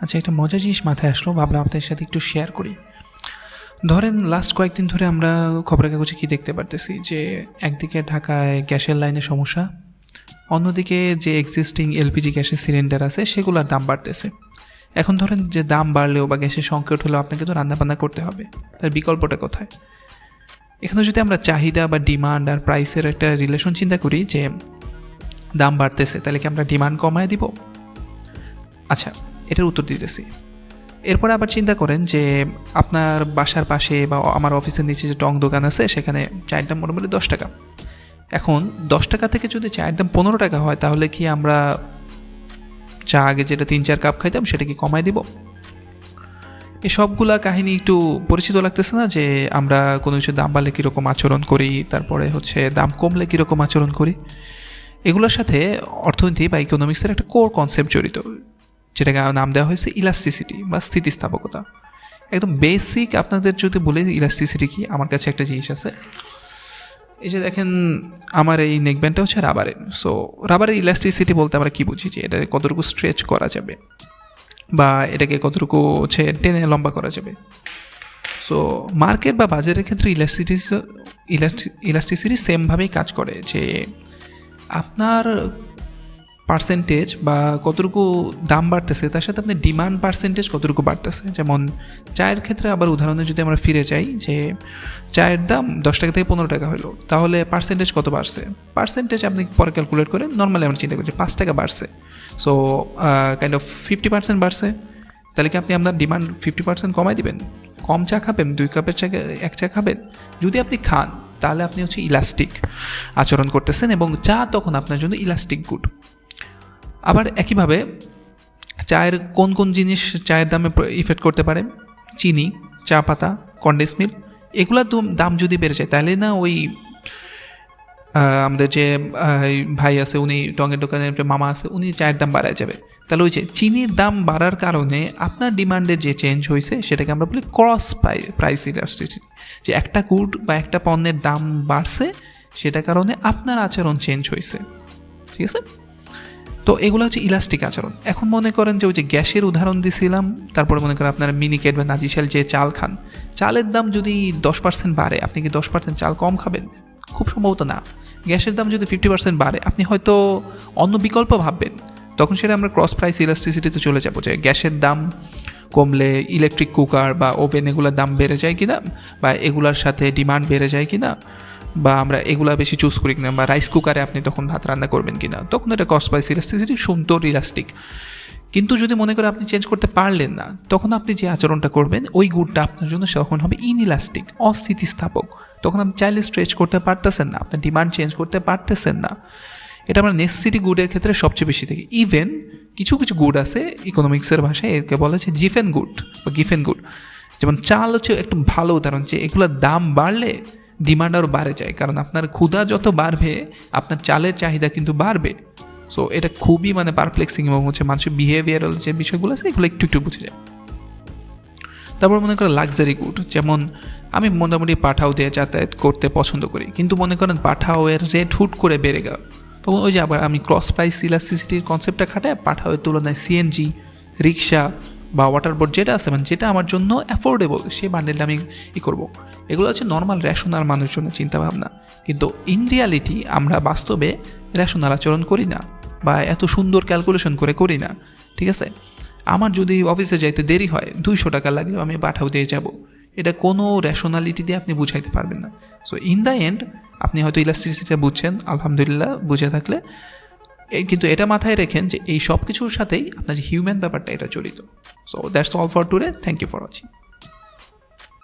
আচ্ছা, একটা মজার জিনিস মাথায় আসলো, ভাবলাম আপনাদের সাথে একটু শেয়ার করি। ধরেন লাস্ট কয়েকদিন ধরে আমরা খবরের কাগজে কী দেখতে পারতেছি যে একদিকে ঢাকায় গ্যাসের লাইনে সমস্যা, অন্যদিকে যে এক্সিস্টিং এলপিজি গ্যাসের সিলিন্ডার আছে সেগুলোর দাম বাড়তেছে। এখন ধরেন যে দাম বাড়লেও বা গ্যাসের সংকট হলেও আপনাকে তো রান্নাবান্না করতে হবে, তার বিকল্পটা কোথায়? এখানে যদি আমরা চাহিদা বা ডিমান্ড আর প্রাইসের একটা রিলেশন চিন্তা করি যে দাম বাড়তেছে, তাহলে কি আমরা ডিমান্ড কমায় দিব? আচ্ছা, এটার উত্তর দিতেছি। এরপরে আবার চিন্তা করেন যে আপনার বাসার পাশে বা আমার অফিসের নিচে যে টং দোকান আছে, সেখানে চায়ের দাম মোটামুটি 10 টাকা। এখন 10 টাকা থেকে যদি চায়ের দাম 15 টাকা হয়, তাহলে কি আমরা চা আগে যেটা 3-4 কাপ খাইতাম সেটা কি কমায় দিব? এই সবগুলা কাহিনী একটু পরিচিত লাগতেছে না? যে আমরা কোনো কিছু দাম বাড়লে কীরকম আচরণ করি, তারপরে হচ্ছে দাম কমলে কীরকম আচরণ করি। এগুলোর সাথে অর্থনীতি বা ইকোনমিক্সের একটা কোর কনসেপ্ট জড়িত, যেটাকে নাম দেওয়া হয়েছে ইলাস্টিসিটি বা স্থিতিস্থাপকতা। একদম বেসিক আপনাদের যদি বলি ইলাস্টিসিটি কি, আমার কাছে একটা জিনিস আছে। এই যে দেখেন, আমার এই নেকব্যান্ডটা হচ্ছে রাবারের। সো রাবারের ইলাস্টিসিটি বলতে আমরা কী বুঝি, যে এটা কতটুকু স্ট্রেচ করা যাবে বা এটাকে কতটুকু হচ্ছে টেনে লম্বা করা যাবে। সো মার্কেট বা বাজারের ক্ষেত্রে ইলাস্টিসিটি সেমভাবেই কাজ করে, যে আপনার পার্সেন্টেজ বা কতটুকু দাম বাড়তেছে তার সাথে আপনার ডিমান্ড পার্সেন্টেজ কতটুকু বাড়তেছে। যেমন চায়ের ক্ষেত্রে আবার উদাহরণে যদি আমরা ফিরে যাই, যে চায়ের দাম 10 টাকা থেকে 15 টাকা হলো, তাহলে পার্সেন্টেজ কত বাড়ছে? পার্সেন্টেজ আপনি পরে ক্যালকুলেট করেন। নর্মালি আমরা চিন্তা করছি 5 টাকা বাড়ছে, সো কাইন্ড অফ 50% বাড়ছে। তাহলে কি আপনি আপনার ডিমান্ড 50% কমাই দিবেন? কম চা খাবেন, 2 কাপের চা 1 চা খাবেন? যদি আপনি খান, তাহলে আপনি হচ্ছে ইলাস্টিক আচরণ করতেছেন, এবং চা তখন আপনার জন্য ইলাস্টিক গুড। আবার একইভাবে চায়ের কোন কোন জিনিস চায়ের দামে ইফেক্ট করতে পারে? চিনি, চা পাতা, কন্ডেন্স মিল্ক, এগুলোর দাম যদি বেড়ে যায়, তাহলে না ওই আমাদের যে ভাই আছে, উনি টঙের দোকানের যে মামা আছে, উনি চায়ের দাম বাড়ায় যাবে। তাহলে ওই যে চিনির দাম বাড়ার কারণে আপনার ডিমান্ডের যে চেঞ্জ হয়েছে, সেটাকে আমরা বলি ক্রস প্রাইস ইলাস্টিসিটি। যে একটা গুড বা একটা পণ্যের দাম বাড়ছে, সেটার কারণে আপনার আচরণ চেঞ্জ হয়েছে। ঠিক আছে? তো এগুলো হচ্ছে ইলাস্টিক আচরণ। এখন মনে করেন যে ওই যে গ্যাসের উদাহরণ দিয়েছিলাম, তারপরে মনে করেন আপনারা মিনিকেট বা নাজিশাল যে চাল খান, চালের দাম যদি 10% বাড়ে, আপনি কি 10% চাল কম খাবেন? খুব সম্ভবত না। গ্যাসের দাম যদি 50% বাড়ে, আপনি হয়তো অন্য বিকল্প ভাববেন। তখন সেটা আমরা ক্রস প্রাইস ইলাস্টিসিটিতে চলে যাবো, যে গ্যাসের দাম কমলে ইলেকট্রিক কুকার বা ওভেন এগুলোর দাম বেড়ে যায় কিনা, বা এগুলার সাথে ডিমান্ড বেড়ে যায় কিনা, বা আমরা এগুলা বেশি চুজ করি কিনা, বা রাইস কুকারে আপনি তখন ভাত রান্না করবেন কিনা, তখন এটা কস্ট প্রাইস ইলাস্টিসিটি সুন্দর ইলাস্টিক। কিন্তু যদি মনে করেন আপনি চেঞ্জ করতে পারলেন না, তখন আপনি যে আচরণটা করবেন ওই গুডটা আপনার জন্য তখন হবে ইনইলাস্টিক, অস্থিতিস্থাপক। তখন আপনি চাইলে স্ট্রেচ করতে পারতেছেন না, আপনার ডিমান্ড চেঞ্জ করতে পারতেছেন না। এটা আমরা নেসেসিটি গুডের ক্ষেত্রে সবচেয়ে বেশি দেখি। ইভেন কিছু কিছু গুড আছে, ইকোনমিক্সের ভাষায় একে বলা হচ্ছে জিফেন গুড বা গিফেন গুড। যেমন চাল হচ্ছে একটা ভালো উদাহরণ, যে এগুলোর দাম বাড়লে ডিমান্ড আরও বাড়ে যায়, কারণ আপনার ক্ষুধা যত বাড়বে, আপনার চালের চাহিদা কিন্তু বাড়বে। সো এটা খুবই পারপ্লেক্সিং, এবং হচ্ছে মানুষের বিহেভিয়ারাল যে বিষয়গুলো আছে, এগুলো একটু একটু বুঝে যায়। তারপর মনে করেন লাক্সারি গুড, যেমন আমি মোটামুটি পাঠাও দিয়ে যাতায়াত করতে পছন্দ করি, কিন্তু মনে করেন পাঠাওয়ের রেট হুট করে বেড়ে গেল, তখন ওই যে আবার আমি ক্রস প্রাইস ইলাস্টিসিটির কনসেপ্টটা খাটায় পাঠাওয়ের তুলনায় সিএনজি, রিক্সা বা ওয়াটার বোর্ড যেটা আছে, যেটা আমার জন্য অ্যাফোর্ডেবল, সেই বান্ডেলটা আমি করবো। এগুলো হচ্ছে নর্মাল রেশনাল মানুষজনের চিন্তাভাবনা, কিন্তু ইন রিয়ালিটি আমরা বাস্তবে রেশনাল আচরণ করি না, বা এত সুন্দর ক্যালকুলেশন করে করি না। ঠিক আছে? আমার যদি অফিসে যাইতে দেরি হয়, 200 টাকা লাগলেও আমি পাঠাও দিয়ে যাব, এটা কোনো রেশনালিটি দিয়ে আপনি বুঝাইতে পারবেন না। সো ইন দ্য এন্ড আপনি হয়তো ইলাস্টিসিটিটা বুঝছেন, আলহামদুলিল্লাহ, বুঝে থাকলে। কিন্তু এটা মাথায় রেখেন যে এই সব কিছুর সাথেই আপনার যে হিউম্যান ব্যাপারটা এটা জড়িত। So that's all for today. Thank you for watching.